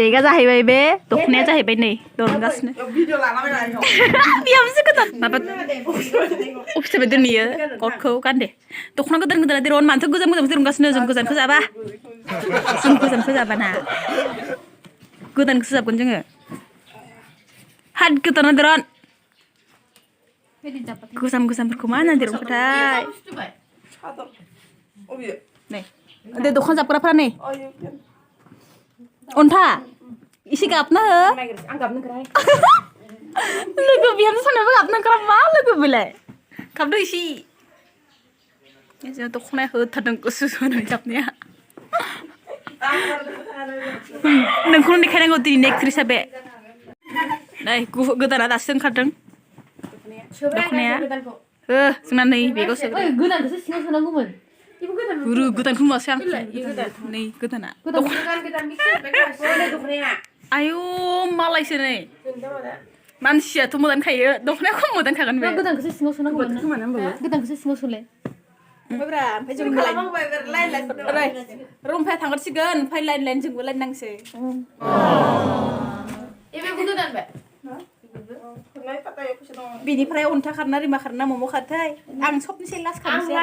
बेगा जाहैबाय बे दखनाया जाहैबाय नै दनगासिनो बिहामजो गोदान माबा अफिस बायदि नुयो कटखौ गान दे दखना गोदान गोदान देरन मानोथो गोजान गोजान दिरुनगासिनो जों गोजानखौ जाबा जों गोजानखौ जाबा ना गोदानखौसो जाबगोन जोङो हाद गोदाना दिरुन गोजामफोरखौ मा होननानै दिरुनखोथाय नै दे दखना जाबग्राफ्रा नै अन्था इसे गाबना हो आं गाबनो ओंखारा लोगो बिहामजो साननायबो गाबनो ओंखारा मा लोगो बेलाय गाबदो इसे जोंहा दखनाया होथारदों गुसु होनानै गाबनाया नोंखौनो देखायनांगौ दिनै एक्ट्रिसआ बे नै गोदाना दासो ओंखारदों दखनाया हो जोंना नै बेगाव सोग्रा गोदानखौसो सिङाव सोनांगौमोन गुरु गोदानखौ नुवासै आं नै गोदाना आयौ मालायसो नै मानसियाथ' मोदानखायो दखनाया खम मोदानखागोन बे गोदानखौसो सिङाव सोनांगौमोन गोदानखौसो सिङाव सोलाय ओमफ्राय जों रुमफाया थांगोरसिगोन ओमफ्राय लाइन जोंबो लाइन नांसै बिनिफ्राय अन्था खारना रिमा खारना मम' खारथाय आं सबनिसै लास्ट खारनोसै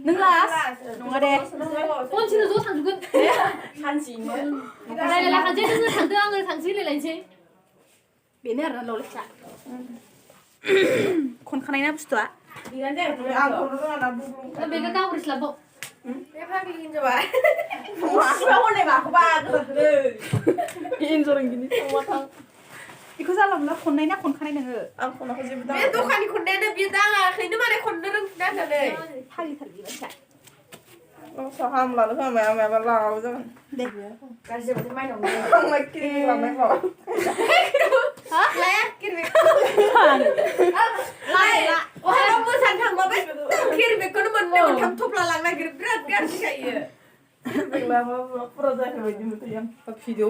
नों लास्ट नङा दे खनसेनो ज' थांजोबगोन सानसेयैनो रायलायलाखानोसै नोङो थांदो आङो थांसै होनलायलायनोसै बेनो आरोना ल'लेक्सा खनखानाय ना बुस्थुआ बेगा गावरिस्लाबाव बे फाग्लि हिनजावा बेखौ जाला मोनला खननाय ना खनखानाय नोङो आं खनाखौ जेबो दाङा बे दखाननि खननायानो बियो दाङाखैनो माने खननो रोंफिना होननानै फालिथार बिबायसा हाम लानो खोमाया माबा लाङाबो जागोन दे गाज्रि बाथाय माइनाव आंलाय किरिमिक लांनाय माबा लाया किरिमिक लाया अहाय मोसानो थांबा बे किरिमिकखौनो मोननै मोनथाम थफ्ला लांनो नागिरो बिराद गाज्रि जायो किरिमिक लाबा फुरा जायाखै बायदि मोनथाय आं भिडिअ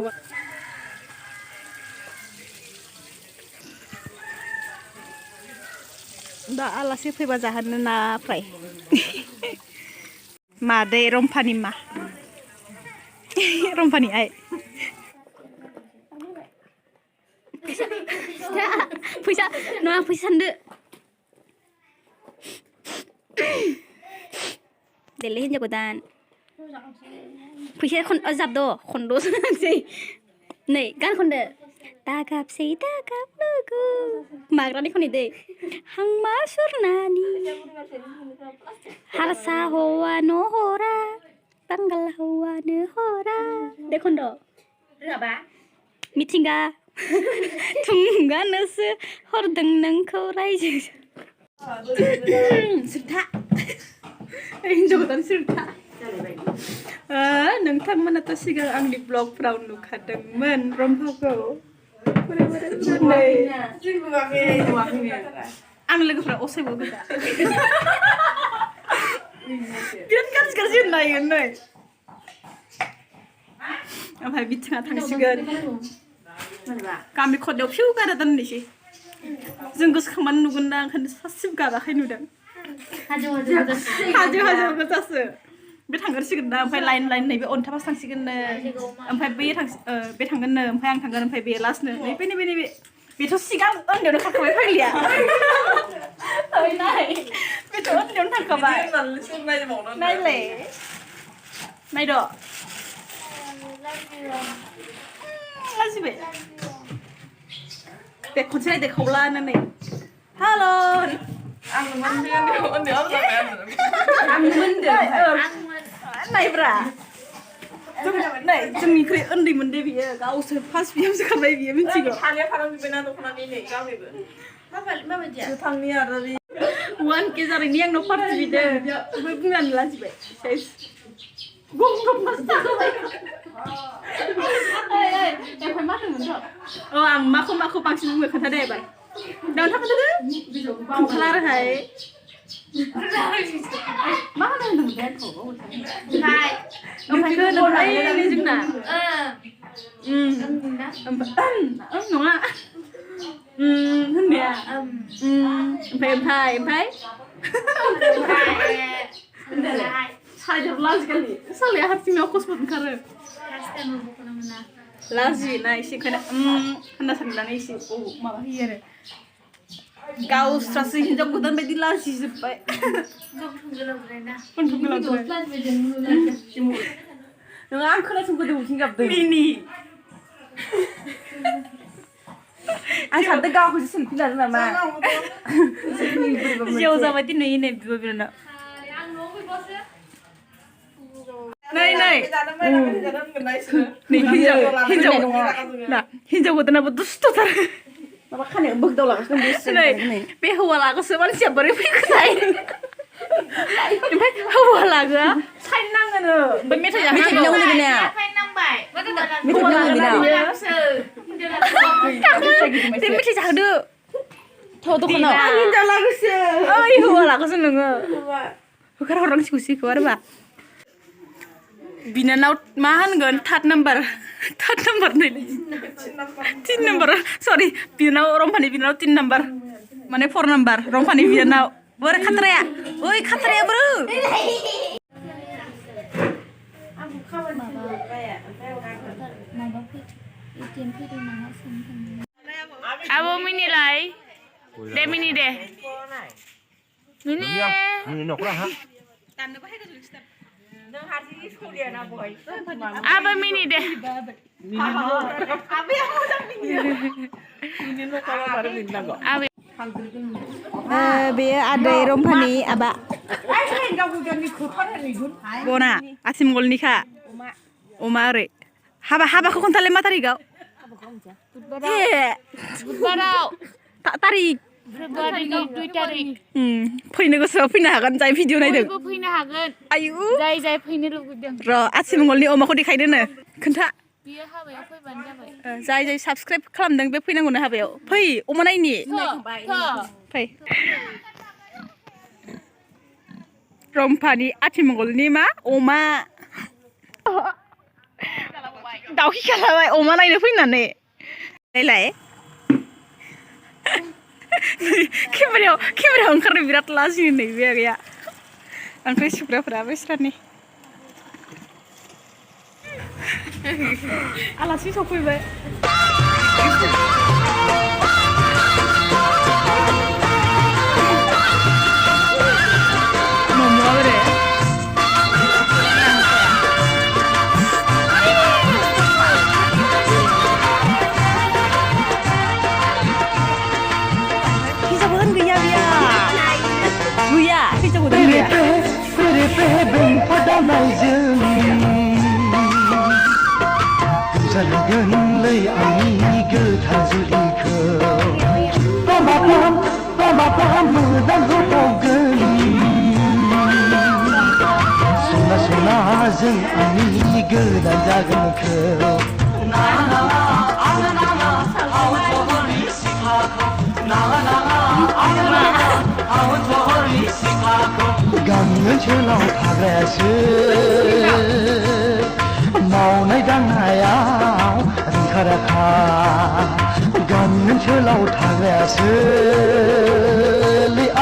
दा आलासि फैबा जाहोनो ना फ्राय मादै रम्फानि मा रम्फानि आइ फैसा नङा फैसा सानदो देलै हिनजाव गोदान फैसा जाबद' खनद'सो नांसै नै गान खनदो दागाबसै दागाब लोगो माग्रानि खनै दै हांमा सुरनानि हारसा हौवानो हरा बांगाल हौवानो हरा दे खन्द' रोङाबा मिथिंगा थुंगानोसो हरदों नोंखौ रायजो सुरथा हिनजाव गोदान सुरथा नोंथांमोनाथ' सिगां आंनि ब्लगफ्राव नुखादोंमोन रम्भाखौ आं लोगोफ्रा असायबो गोदा बिराद गाज्रि होननायो नै ओमफ्राय बिथिङा थांसिगोन गामि खनायाव फिउ गारा दोननोसै जों गोसोखांबानो नुगोन ना ओंखायनो सासेबो गाराखै नुदों हाजो गोजासो बे थांगोरसिगोन ना ओमफ्राय लाइन नैबे अन्थाबासो थांसिगोननो ओमफ्राय बे थांगोननो ओमफ्राय आं थांगोन ओमफ्राय बे लास्टनो नैबे बेथ' सिगां उन्दैयावनो खारखाबाय फाग्लिया बेथ' उन्दैयावनो थांखाबाय नायलाय नायद' लाजिबाय दे खनसे नायदो खावला होननानै हेल' नायब्रा नै जोंनिख्रुइ उन्दैमोन दे बियो गावसो फार्स्ट बिहामजो खारबाय बियो मिथिगौ सानैया फारामजोब्बायना दख'नानि नै गावनिबो माबायदिया गोथांनि आरो 1K जानायनि आंनाव पार्टि बिदों ओमफ्राय बुंनानै लाजिबाय सेस गंगबनासो थाबाय ओमफ्राय मा होनोमोनथ' आं माखौ बांसिन बुङो खोन्थादो एबार दाउन थाखोदो खोन्थालारहाय मा होनोमोन बे ओमफ्राय होनोमोनलाय जोंना नङा होननाया ओमफ्राय साइदाव लाजिगालि सालाया हारसिंनाव कसमत ओंखारो लाजियोना एसे ओंखायनो होनना साननानै एसे माबा होयो आरो गावस्रासो हिनजाव गोदान बायदि लाजिजोब्बाय नोङो आं खोनासंगोदो उथिं गाबदों मिनि आं सानदों गावखौसो सेल्फि लादों नामा जियाव जाबायदि नुयो नै बिब' बिनानाव नै हिनजाव गोदानाबो दुस्थ'थार माबा खानायाव बोगदावलागासिनो नै बे हौवा लागोसो मानसिया बोरै फैखोथाय ओमफ्राय हौवा लागोआ साइन नाङोनो ओमफ्राय मेथाइ जाहोनांगौ मेथाइ जाहोदो थ' दखानाव हिनजाव लागोसो ओइ हौवा लागोसो नोङो होखार हरनांसिगौसो बेखौ आरोबा बिनानाव मा होनगोन थार्ड नाम्बार नै 3 नाम्बार सरि बिनानाव रम्भानि बिनानाव 3 नाम्बार माने 4 नाम्बार रम्भानि बिनानाव बोरै खाथ्राया ओइ खाथ्राया बोरो आबो मिनिलाय दे मिनि दे मिनि नखरा हा दाननोबो हायगा जुलिस्तार नों हारसिं सलियाना बहाय आबो मिनि दे आबे मोजां मिनियो मिनि नखरा बारे मिनिनांगौ आबे बेयो आदै रम्भानि आबा बना आसिमगलनिखा अमा ओरै हाबाखौ खोन्थालाय मा तारिखआव बुधबाराव तारिख फेब्रुवारिनि 2 तारिख फैनो गोसोआव फैनो हागोन जाय भिडिअ नायदों फैनो हागोन आयु जाय फैनो लुगैदों र' आसिमंगलनि अमाखौ देखायदोनो खोन्था बियो हाबायाव फैबानो जाबाय जाय साबस्क्राइब खालामदों बे फैनांगौनो हाबायाव फै अमा नायनि फै रम्भानि आथिमंगलनि मा अमा दाउखि खालामबाय अमा नायनो फैनानै नायलाय केमेरायाव ओंखारनो बिराद लाजियो नै बे आगैया ओमफ्राय सुग्राफोरा बेस्रानि आलासि सफैबाय मम'आ बोरै जागोनलै आंनि गोथार जुलिखौ माबा मोजां होबावगोन सना जों आंनि गोदान जागोनखौ गामि ओनसोलाव थाग्रायासो मावनाय दांनायाव रोंखा राखा गामि ओनसोलाव थाग्रायासो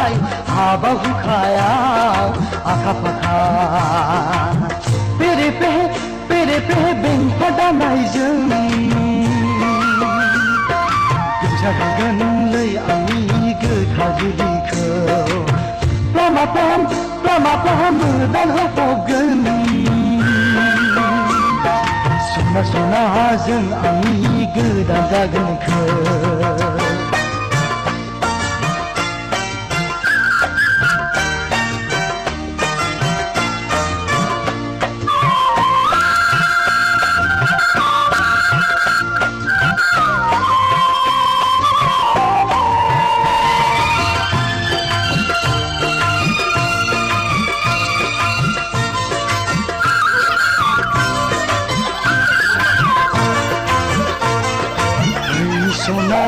आइ हाबा हुखायाव आखा फाखा पेरे पे बेंफा दानायजों जागोनलै आंनि गोथार जुलिखौ लामा मोदान होबावगोन सना जों आंनि गोदान जागोनखौ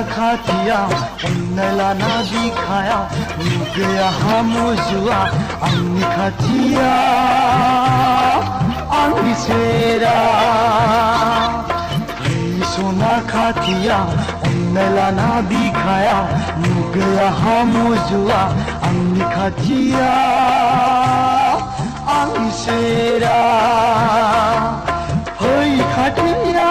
खाथिया हमनाय लाना बिखाया नुगैया हामुजुआ आंनि खाथिया आंनि सेरा सना खाथिया हमनाय लाना बिखाया नुगैया हामुजुआ आंनि खाथिया आंनि सेरा फै खाथिया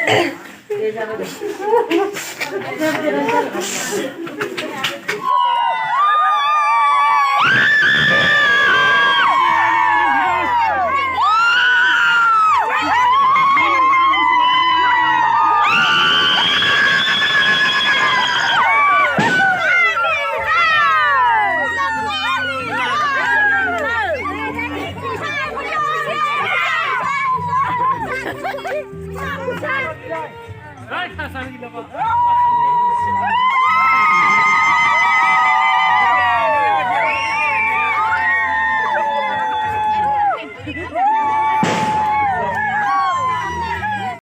Hey!